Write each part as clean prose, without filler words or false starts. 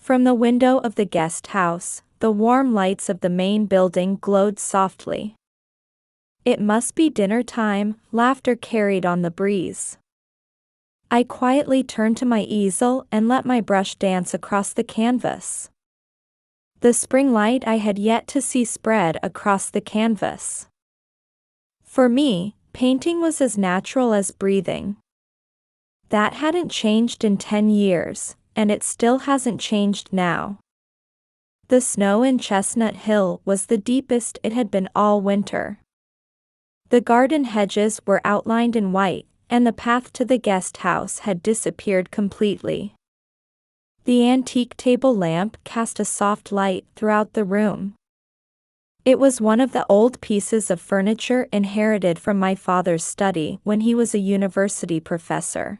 From the window of the guest house, the warm lights of the main building glowed softly. It must be dinner time, laughter carried on the breeze. I quietly turned to my easel and let my brush dance across the canvas. The spring light I had yet to see spread across the canvas. For me, painting was as natural as breathing. That hadn't changed in 10 years, and it still hasn't changed now. The snow in Chestnut Hill was the deepest it had been all winter. The garden hedges were outlined in white, and the path to the guest house had disappeared completely. The antique table lamp cast a soft light throughout the room. It was one of the old pieces of furniture inherited from my father's study when he was a university professor.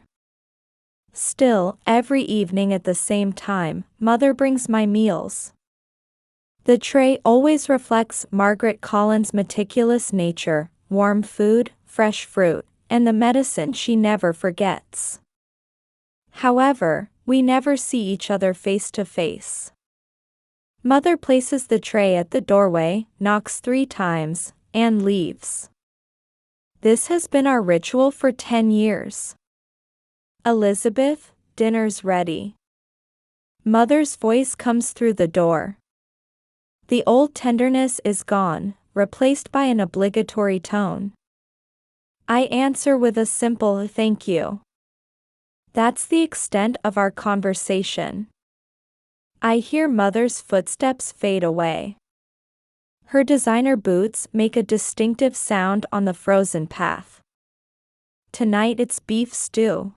Still, every evening at the same time, Mother brings my meals. The tray always reflects Margaret Collins' meticulous nature, warm food, fresh fruit, and the medicine she never forgets. However, we never see each other face to face. Mother places the tray at the doorway, knocks 3 times, and leaves. This has been our ritual for 10 years. Elizabeth, dinner's ready. Mother's voice comes through the door. The old tenderness is gone, replaced by an obligatory tone. I answer with a simple thank you. That's the extent of our conversation. I hear Mother's footsteps fade away. Her designer boots make a distinctive sound on the frozen path. Tonight it's beef stew.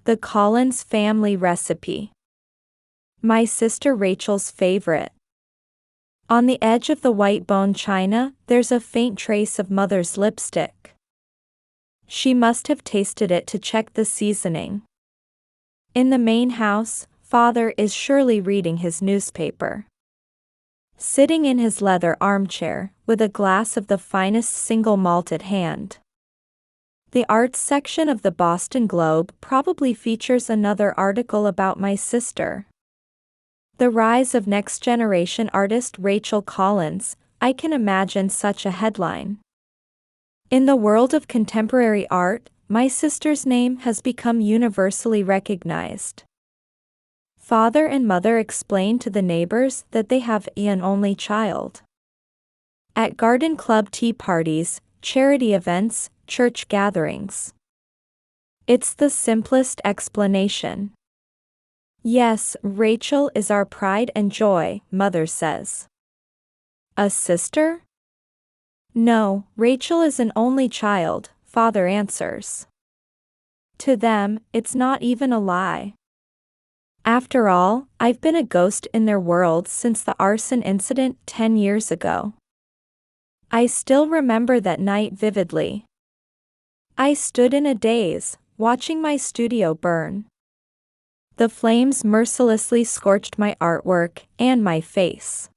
The Collins family recipe. My sister Rachel's favorite. On the edge of the white bone china, there's a faint trace of Mother's lipstick. She must have tasted it to check the seasoning. In the main house, Father is surely reading his newspaper. Sitting in his leather armchair, with a glass of the finest single malt at hand. The arts section of the Boston Globe probably features another article about my sister. The rise of next-generation artist Rachel Collins, I can imagine such a headline. In the world of contemporary art, my sister's name has become universally recognized. Father and Mother explain to the neighbors that they have an only child. At garden club tea parties, charity events, church gatherings. It's the simplest explanation. Yes, Rachel is our pride and joy, Mother says. A sister? No, Rachel is an only child, Father answers. To them, it's not even a lie. After all, I've been a ghost in their world since the arson incident 10 years ago. I still remember that night vividly. I stood in a daze, watching my studio burn. The flames mercilessly scorched my artwork and my face.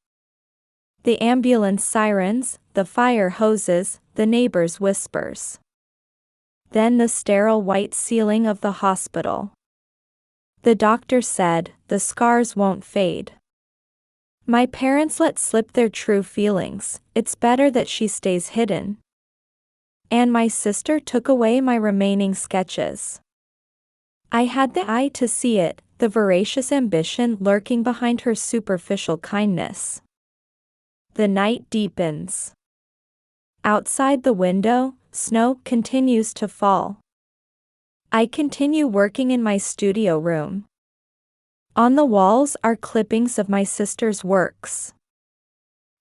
The ambulance sirens, the fire hoses, the neighbors' whispers. Then the sterile white ceiling of the hospital. The doctor said, the scars won't fade. My parents let slip their true feelings, it's better that she stays hidden. And my sister took away my remaining sketches. I had the eye to see it, the voracious ambition lurking behind her superficial kindness. The night deepens. Outside the window, snow continues to fall. I continue working in my studio room. On the walls are clippings of my sister's works.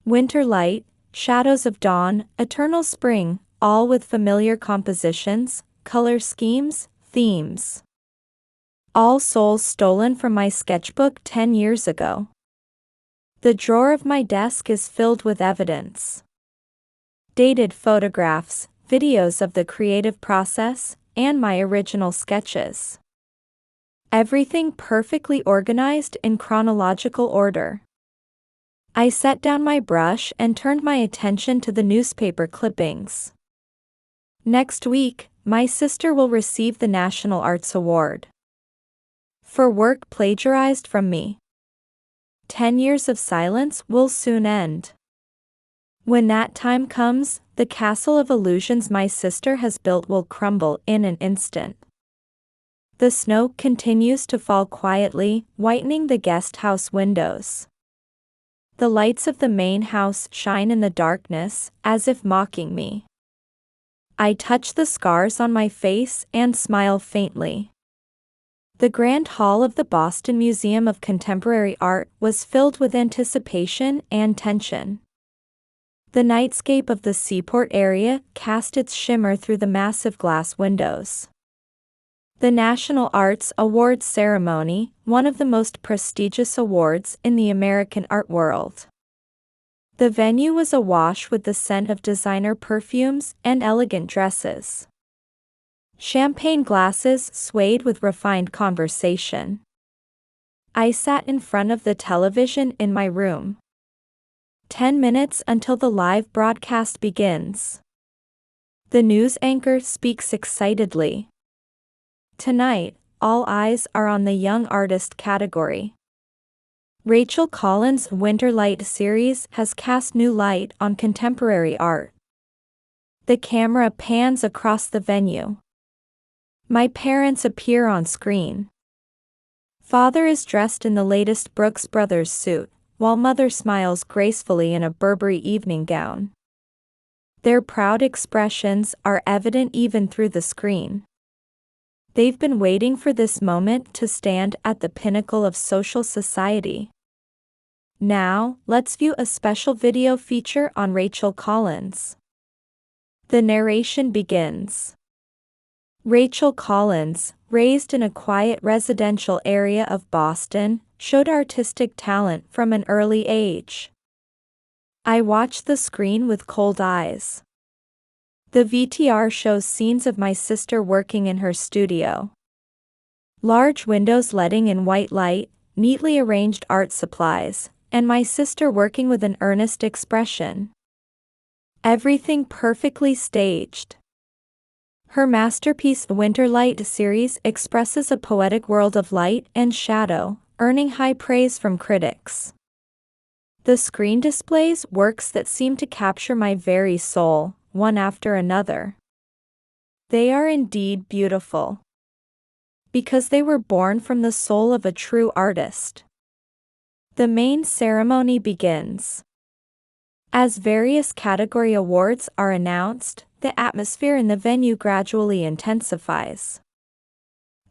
Winter light, shadows of dawn, eternal spring, all with familiar compositions, color schemes, themes. All souls stolen from my sketchbook 10 years ago. The drawer of my desk is filled with evidence. Dated photographs, videos of the creative process, and my original sketches. Everything perfectly organized in chronological order. I set down my brush and turned my attention to the newspaper clippings. Next week, my sister will receive the National Arts Award. For work plagiarized from me. 10 years of silence will soon end. When that time comes, the castle of illusions my sister has built will crumble in an instant. The snow continues to fall quietly, whitening the guest house windows. The lights of the main house shine in the darkness, as if mocking me. I touch the scars on my face and smile faintly. The grand hall of the Boston Museum of Contemporary Art was filled with anticipation and tension. The nightscape of the seaport area cast its shimmer through the massive glass windows. The National Arts Awards ceremony, one of the most prestigious awards in the American art world. The venue was awash with the scent of designer perfumes and elegant dresses. Champagne glasses swayed with refined conversation. I sat in front of the television in my room. 10 minutes until the live broadcast begins. The news anchor speaks excitedly. Tonight, all eyes are on the Young Artist category. Rachel Collins' Winterlight series has cast new light on contemporary art. The camera pans across the venue. My parents appear on screen. Father is dressed in the latest Brooks Brothers suit, while mother smiles gracefully in a Burberry evening gown. Their proud expressions are evident even through the screen. They've been waiting for this moment to stand at the pinnacle of social society. Now, let's view a special video feature on Rachel Collins. The narration begins. Rachel Collins, raised in a quiet residential area of Boston, showed artistic talent from an early age. I watched the screen with cold eyes. The VTR shows scenes of my sister working in her studio. Large windows letting in white light, neatly arranged art supplies, and my sister working with an earnest expression. Everything perfectly staged. Her masterpiece Winterlight series expresses a poetic world of light and shadow, earning high praise from critics. The screen displays works that seem to capture my very soul, one after another. They are indeed beautiful. Because they were born from the soul of a true artist. The main ceremony begins. As various category awards are announced, the atmosphere in the venue gradually intensifies.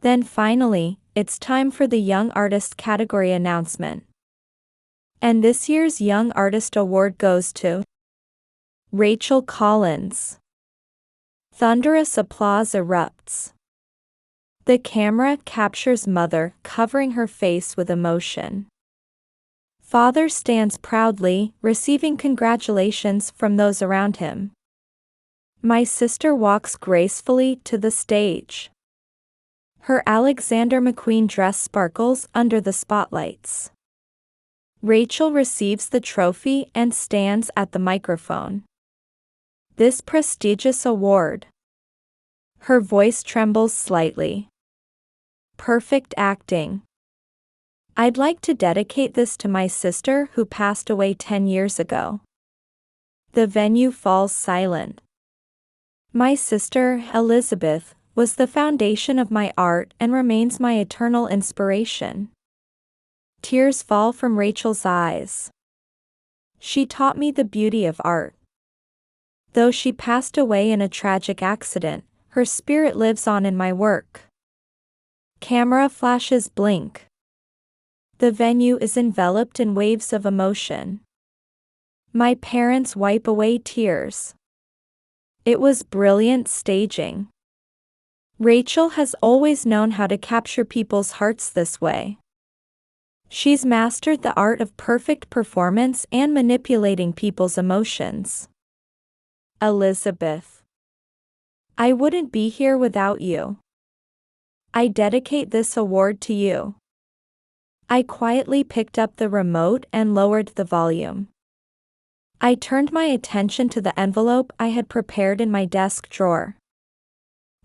Then finally, it's time for the Young Artist category announcement. And this year's Young Artist Award goes to Rachel Collins. Thunderous applause erupts. The camera captures mother covering her face with emotion. Father stands proudly, receiving congratulations from those around him. My sister walks gracefully to the stage. Her Alexander McQueen dress sparkles under the spotlights. Rachel receives the trophy and stands at the microphone. This prestigious award. Her voice trembles slightly. Perfect acting. I'd like to dedicate this to my sister who passed away 10 years ago. The venue falls silent. My sister, Elizabeth, was the foundation of my art and remains my eternal inspiration. Tears fall from Rachel's eyes. She taught me the beauty of art. Though she passed away in a tragic accident, her spirit lives on in my work. Camera flashes blink. The venue is enveloped in waves of emotion. My parents wipe away tears. It was brilliant staging. Rachel has always known how to capture people's hearts this way. She's mastered the art of perfect performance and manipulating people's emotions. Elizabeth. I wouldn't be here without you. I dedicate this award to you. I quietly picked up the remote and lowered the volume. I turned my attention to the envelope I had prepared in my desk drawer.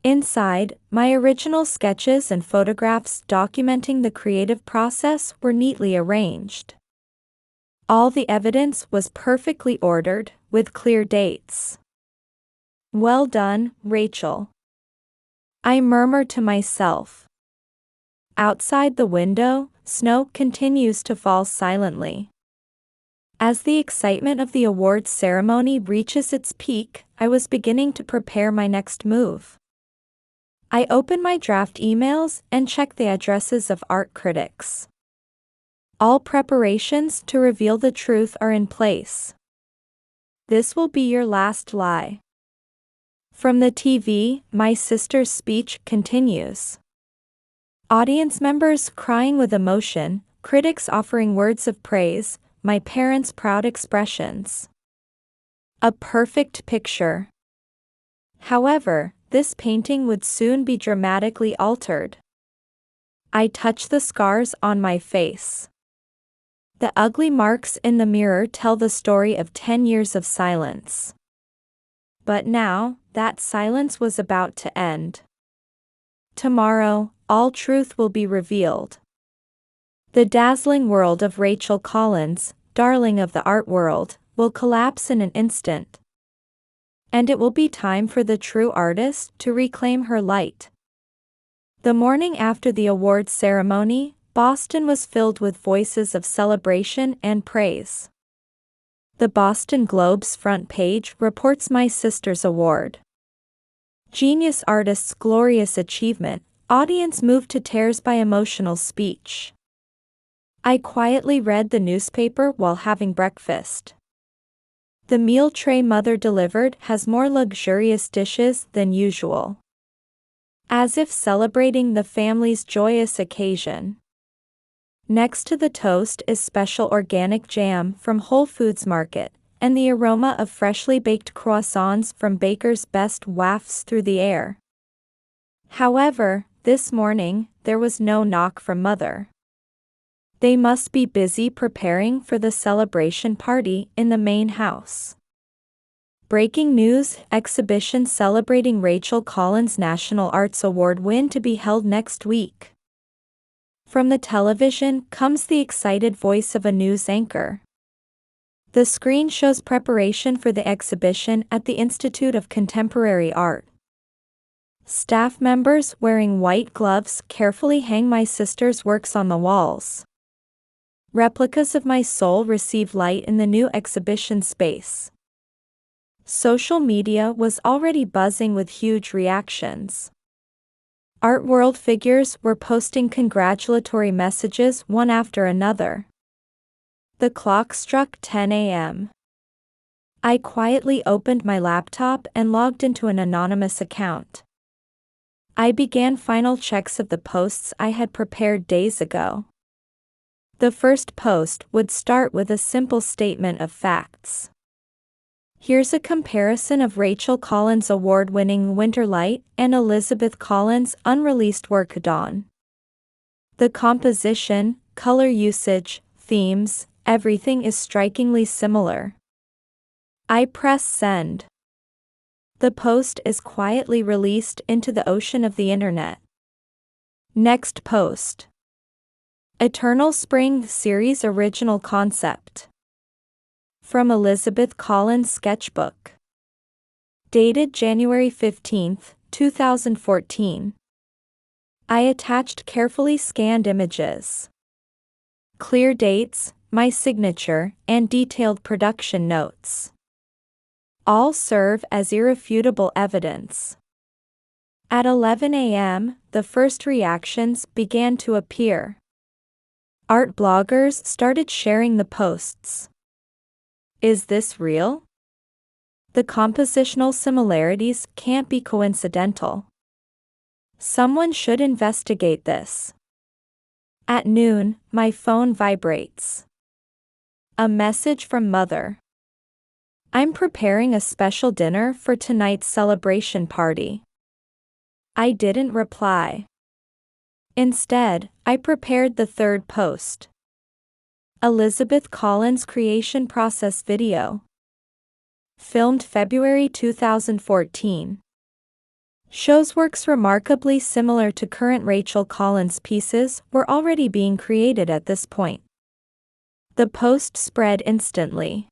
Inside, my original sketches and photographs documenting the creative process were neatly arranged. All the evidence was perfectly ordered, with clear dates. "Well done, Rachel," I murmur to myself. Outside the window, snow continues to fall silently. As the excitement of the awards ceremony reaches its peak, I was beginning to prepare my next move. I open my draft emails and check the addresses of art critics. All preparations to reveal the truth are in place. "This will be your last lie." From the TV, my sister's speech continues. Audience members crying with emotion, critics offering words of praise, my parents' proud expressions. A perfect picture. However, this painting would soon be dramatically altered. I touch the scars on my face. The ugly marks in the mirror tell the story of 10 years of silence. But now, that silence was about to end. Tomorrow, all truth will be revealed. The dazzling world of Rachel Collins, darling of the art world, will collapse in an instant. And it will be time for the true artist to reclaim her light. The morning after the awards ceremony, Boston was filled with voices of celebration and praise. The Boston Globe's front page reports my sister's award. Genius artist's glorious achievement, audience moved to tears by emotional speech. I quietly read the newspaper while having breakfast. The meal tray mother delivered has more luxurious dishes than usual. As if celebrating the family's joyous occasion. Next to the toast is special organic jam from Whole Foods Market, and the aroma of freshly baked croissants from Baker's Best wafts through the air. However, this morning, there was no knock from Mother. They must be busy preparing for the celebration party in the main house. Breaking news: exhibition celebrating Rachel Collins' National Arts Award win to be held next week. From the television comes the excited voice of a news anchor. The screen shows preparation for the exhibition at the Institute of Contemporary Art. Staff members wearing white gloves carefully hang my sister's works on the walls. Replicas of my soul receive light in the new exhibition space. Social media was already buzzing with huge reactions. Art world figures were posting congratulatory messages one after another. The clock struck 10 a.m. I quietly opened my laptop and logged into an anonymous account. I began final checks of the posts I had prepared days ago. The first post would start with a simple statement of facts. Here's a comparison of Rachel Collins' award-winning Winterlight and Elizabeth Collins' unreleased work Dawn. The composition, color usage, themes, everything is strikingly similar. I press send. The post is quietly released into the ocean of the internet. Next post. Eternal Spring Series Original Concept. From Elizabeth Collins' sketchbook. Dated January 15, 2014. I attached carefully scanned images. Clear dates, my signature, and detailed production notes. All serve as irrefutable evidence. At 11 a.m., the first reactions began to appear. Art bloggers started sharing the posts. Is this real? The compositional similarities can't be coincidental. Someone should investigate this. At noon, my phone vibrates. A message from Mother. I'm preparing a special dinner for tonight's celebration party. I didn't reply. Instead, I prepared the third post. Elizabeth Collins' creation process video. Filmed February 2014. Shows works remarkably similar to current Rachel Collins pieces were already being created at this point. The post spread instantly.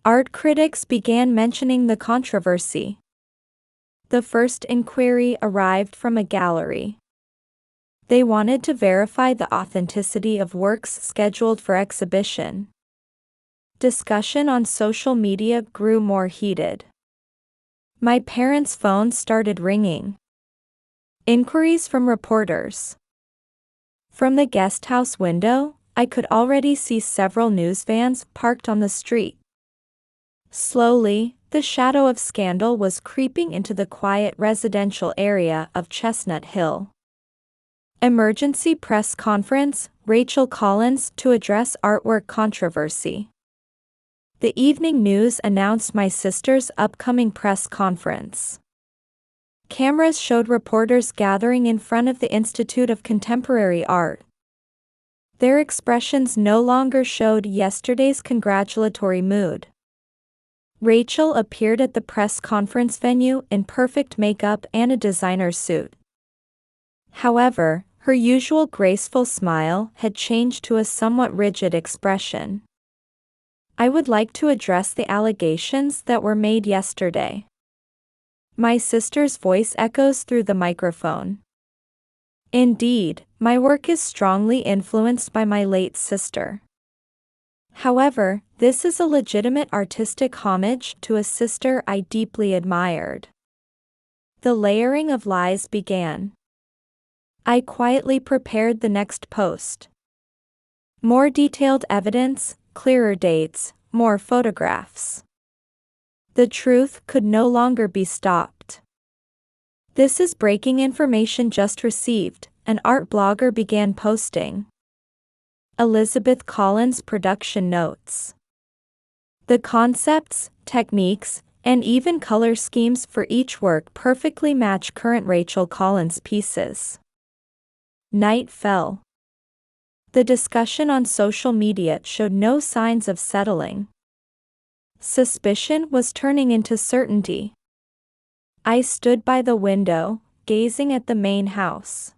Art critics began mentioning the controversy. The first inquiry arrived from a gallery. They wanted to verify the authenticity of works scheduled for exhibition. Discussion on social media grew more heated. My parents' phone started ringing. Inquiries from reporters. From the guesthouse window, I could already see several news vans parked on the street. Slowly, the shadow of scandal was creeping into the quiet residential area of Chestnut Hill. Emergency press conference, Rachel Collins to address artwork controversy. The evening news announced my sister's upcoming press conference. Cameras showed reporters gathering in front of the Institute of Contemporary Art. Their expressions no longer showed yesterday's congratulatory mood. Rachel appeared at the press conference venue in perfect makeup and a designer's suit. However, her usual graceful smile had changed to a somewhat rigid expression. I would like to address the allegations that were made yesterday. My sister's voice echoes through the microphone. Indeed, my work is strongly influenced by my late sister. However, this is a legitimate artistic homage to a sister I deeply admired. The layering of lies began. I quietly prepared the next post. More detailed evidence, clearer dates, more photographs. The truth could no longer be stopped. This is breaking information just received, an art blogger began posting. Elizabeth Collins production notes. The concepts, techniques, and even color schemes for each work perfectly match current Rachel Collins pieces. Night fell. The discussion on social media showed no signs of settling. Suspicion was turning into certainty. I stood by the window, gazing at the main house.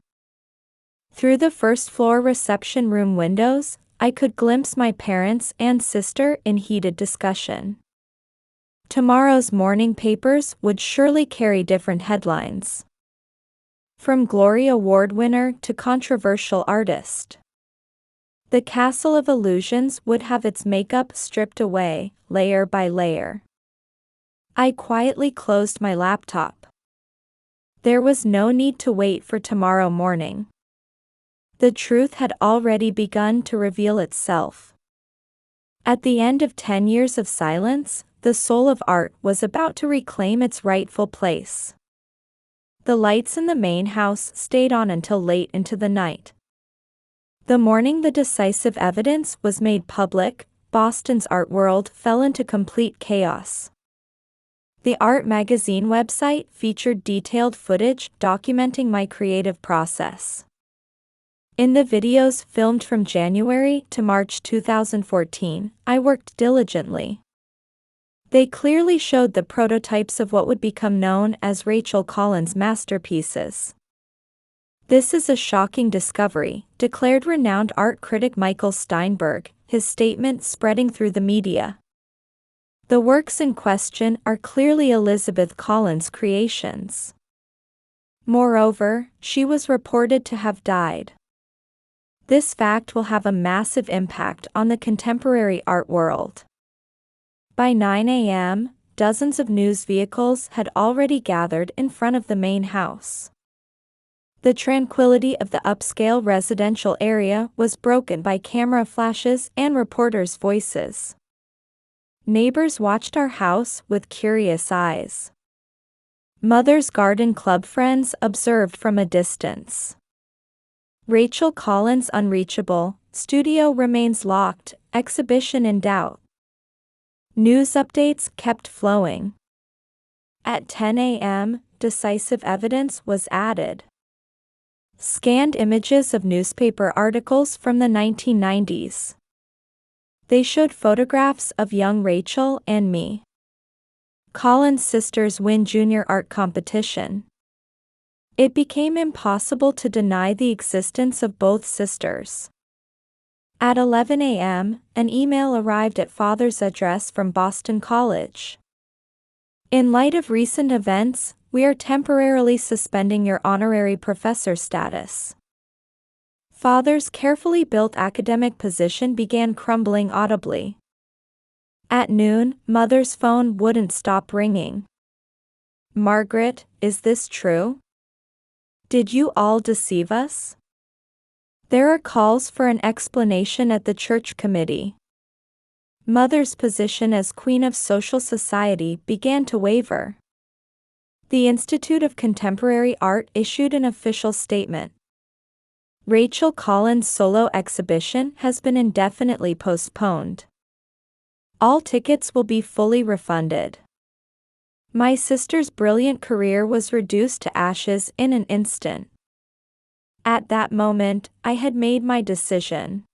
Through the first-floor reception room windows, I could glimpse my parents and sister in heated discussion. Tomorrow's morning papers would surely carry different headlines. From Glory Award winner to controversial artist. The castle of illusions would have its makeup stripped away, layer by layer. I quietly closed my laptop. There was no need to wait for tomorrow morning. The truth had already begun to reveal itself. At the end of 10 years of silence, the soul of art was about to reclaim its rightful place. The lights in the main house stayed on until late into the night. The morning the decisive evidence was made public, Boston's art world fell into complete chaos. The art magazine website featured detailed footage documenting my creative process. In the videos filmed from January to March 2014, I worked diligently. They clearly showed the prototypes of what would become known as Rachel Collins' masterpieces. This is a shocking discovery, declared renowned art critic Michael Steinberg, his statement spreading through the media. The works in question are clearly Elizabeth Collins' creations. Moreover, she was reported to have died. This fact will have a massive impact on the contemporary art world. By 9 a.m., dozens of news vehicles had already gathered in front of the main house. The tranquility of the upscale residential area was broken by camera flashes and reporters' voices. Neighbors watched our house with curious eyes. Mother's Garden Club friends observed from a distance. Rachel Collins unreachable, studio remains locked, exhibition in doubt. News updates kept flowing. At 10 a.m., decisive evidence was added. Scanned images of newspaper articles from the 1990s. They showed photographs of young Rachel and me. Collins sisters win junior art competition. It became impossible to deny the existence of both sisters. At 11 a.m., an email arrived at Father's address from Boston College. In light of recent events, we are temporarily suspending your honorary professor status. Father's carefully built academic position began crumbling audibly. At noon, Mother's phone wouldn't stop ringing. Margaret, is this true? Did you all deceive us? There are calls for an explanation at the church committee. Mother's position as Queen of Social Society began to waver. The Institute of Contemporary Art issued an official statement. Rachel Collins' solo exhibition has been indefinitely postponed. All tickets will be fully refunded. My sister's brilliant career was reduced to ashes in an instant. At that moment, I had made my decision.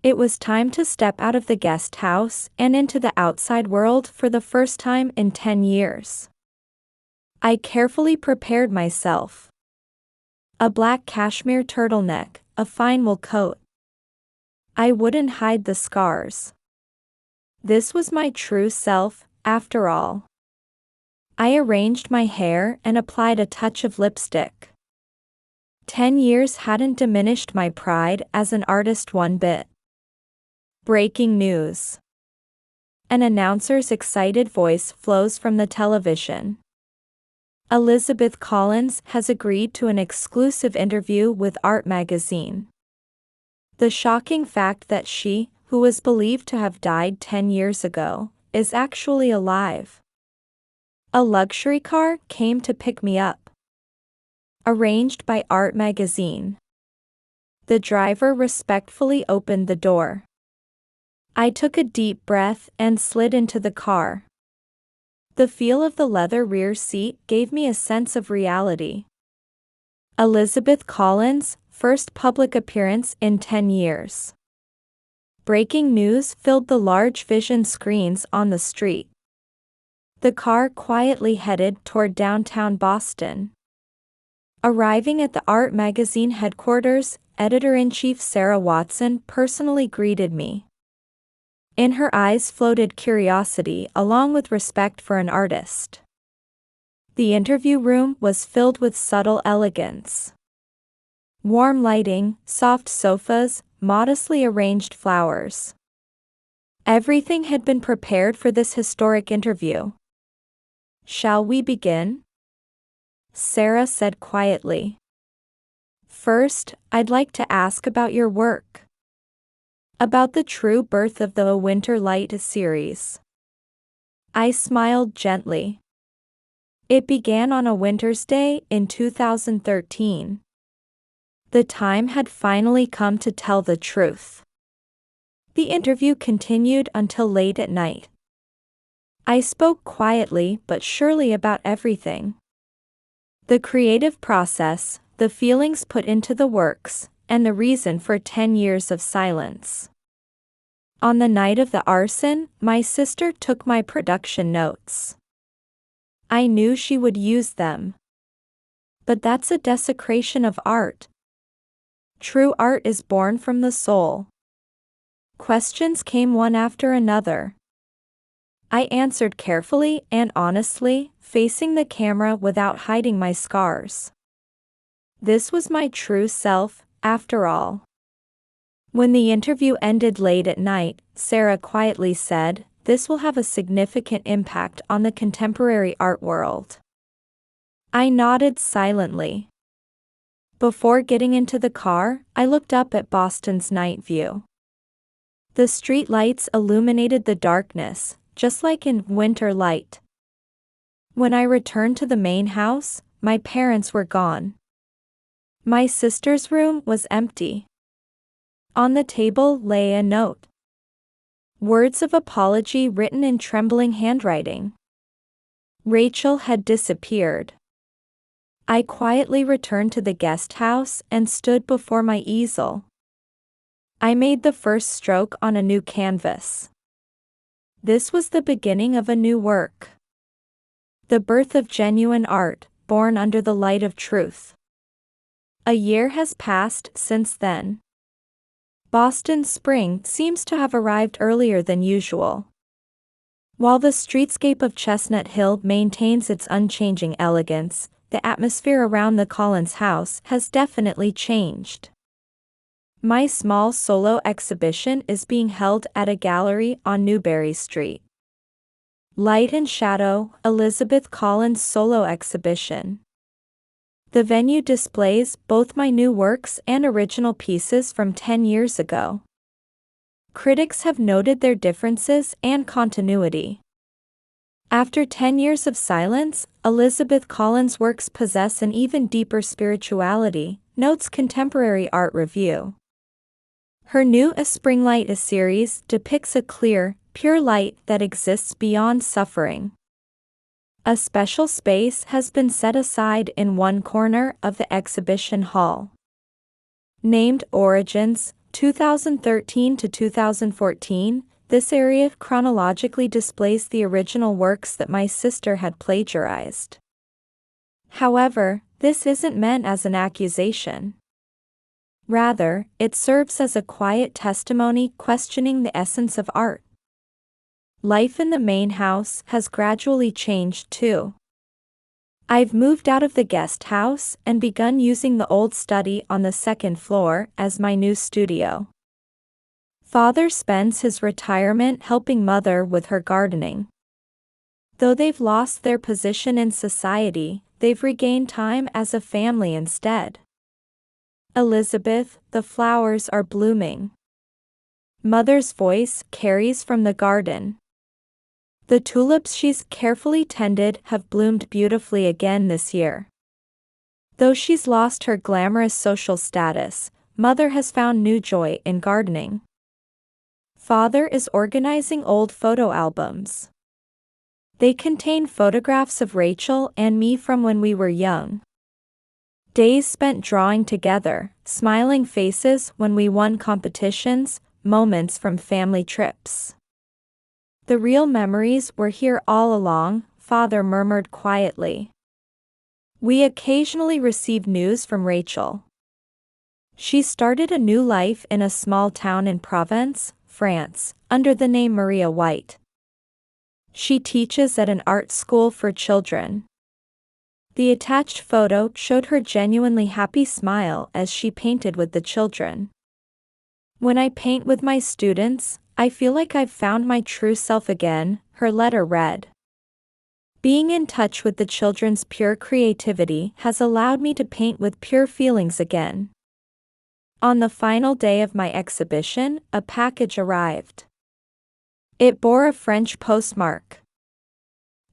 It was time to step out of the guest house and into the outside world for the first time in 10 years. I carefully prepared myself. A black cashmere turtleneck, a fine wool coat. I wouldn't hide the scars. This was my true self, after all. I arranged my hair and applied a touch of lipstick. 10 years hadn't diminished my pride as an artist one bit. Breaking news. An announcer's excited voice flows from the television. Elizabeth Collins has agreed to an exclusive interview with Art Magazine. The shocking fact that she, who was believed to have died 10 years ago, is actually alive. A luxury car came to pick me up. Arranged by Art Magazine. The driver respectfully opened the door. I took a deep breath and slid into the car. The feel of the leather rear seat gave me a sense of reality. Elizabeth Collins' first public appearance in 10 years. Breaking news filled the large vision screens on the street. The car quietly headed toward downtown Boston. Arriving at the Art Magazine headquarters, Editor-in-Chief Sarah Watson personally greeted me. In her eyes floated curiosity along with respect for an artist. The interview room was filled with subtle elegance. Warm lighting, soft sofas, modestly arranged flowers. Everything had been prepared for this historic interview. Shall we begin? Sarah said quietly. First, I'd like to ask about your work. About the true birth of the A Winter Light series. I smiled gently. It began on a winter's day in 2013. The time had finally come to tell the truth. The interview continued until late at night. I spoke quietly but surely about everything. The creative process, the feelings put into the works, and the reason for 10 years of silence. On the night of the arson, my sister took my production notes. I knew she would use them. But that's a desecration of art. True art is born from the soul. Questions came one after another. I answered carefully and honestly, facing the camera without hiding my scars. This was my true self, after all. When the interview ended late at night, Sarah quietly said, "This will have a significant impact on the contemporary art world." I nodded silently. Before getting into the car, I looked up at Boston's night view. The street lights illuminated the darkness, just like in Winter Light. When I returned to the main house, my parents were gone. My sister's room was empty. On the table lay a note. Words of apology written in trembling handwriting. Rachel had disappeared. I quietly returned to the guest house and stood before my easel. I made the first stroke on a new canvas. This was the beginning of a new work. The birth of genuine art, born under the light of truth. A year has passed since then. Boston spring seems to have arrived earlier than usual. While the streetscape of Chestnut Hill maintains its unchanging elegance, the atmosphere around the Collins house has definitely changed. My small solo exhibition is being held at a gallery on Newbury Street. Light and Shadow, Elizabeth Collins Solo Exhibition. The venue displays both my new works and original pieces from 10 years ago. Critics have noted their differences and continuity. After 10 years of silence, Elizabeth Collins' works possess an even deeper spirituality, notes Contemporary Art Review. Her new A Springlight series depicts a clear, pure light that exists beyond suffering. A special space has been set aside in one corner of the exhibition hall. Named Origins, 2013 to 2014, this area chronologically displays the original works that my sister had plagiarized. However, this isn't meant as an accusation. Rather, it serves as a quiet testimony questioning the essence of art. Life in the main house has gradually changed too. I've moved out of the guest house and begun using the old study on the second floor as my new studio. Father spends his retirement helping Mother with her gardening. Though they've lost their position in society, they've regained time as a family instead. Elizabeth, the flowers are blooming. Mother's voice carries from the garden. The tulips she's carefully tended have bloomed beautifully again this year. Though she's lost her glamorous social status, Mother has found new joy in gardening. Father is organizing old photo albums. They contain photographs of Rachel and me from when we were young. Days spent drawing together, smiling faces when we won competitions, moments from family trips. The real memories were here all along, Father murmured quietly. We occasionally receive news from Rachel. She started a new life in a small town in Provence, France, under the name Maria White. She teaches at an art school for children. The attached photo showed her genuinely happy smile as she painted with the children. When I paint with my students, I feel like I've found my true self again, her letter read. Being in touch with the children's pure creativity has allowed me to paint with pure feelings again. On the final day of my exhibition, a package arrived. It bore a French postmark.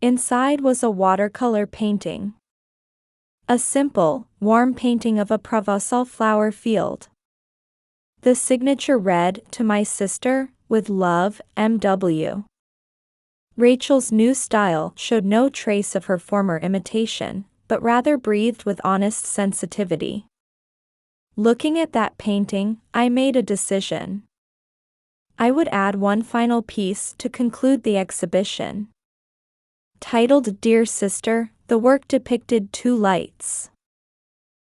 Inside was a watercolor painting. A simple, warm painting of a Provençal flower field. The signature read, "To my sister, with love, M.W." Rachel's new style showed no trace of her former imitation, but rather breathed with honest sensitivity. Looking at that painting, I made a decision. I would add one final piece to conclude the exhibition. Titled Dear Sister, the work depicted two lights.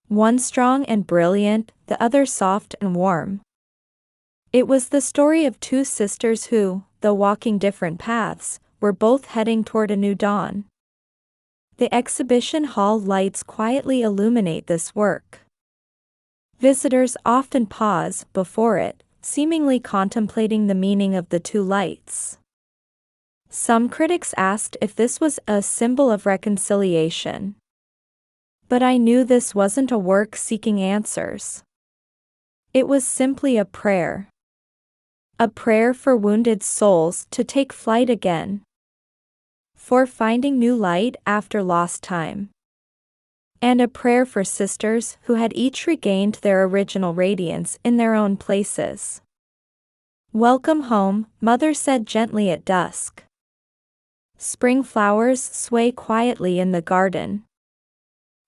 One strong and brilliant, the other soft and warm. It was the story of two sisters who, though walking different paths, were both heading toward a new dawn. The exhibition hall lights quietly illuminate this work. Visitors often pause before it, seemingly contemplating the meaning of the two lights. Some critics asked if this was a symbol of reconciliation. But I knew this wasn't a work seeking answers. It was simply a prayer. A prayer for wounded souls to take flight again. For finding new light after lost time. And a prayer for sisters who had each regained their original radiance in their own places. Welcome home, Mother said gently at dusk. Spring flowers sway quietly in the garden.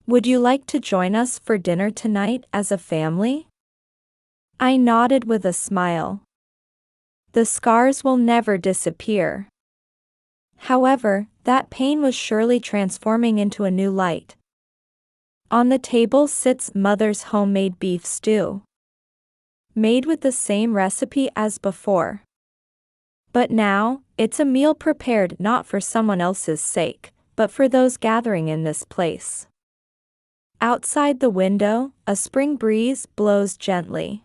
Would you like to join us for dinner tonight as a family? I nodded with a smile. The scars will never disappear. However, that pain was surely transforming into a new light. On the table sits Mother's homemade beef stew. made with the same recipe as before. But now, it's a meal prepared not for someone else's sake, but for those gathering in this place. Outside the window, a spring breeze blows gently,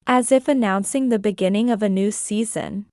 as if announcing the beginning of a new season.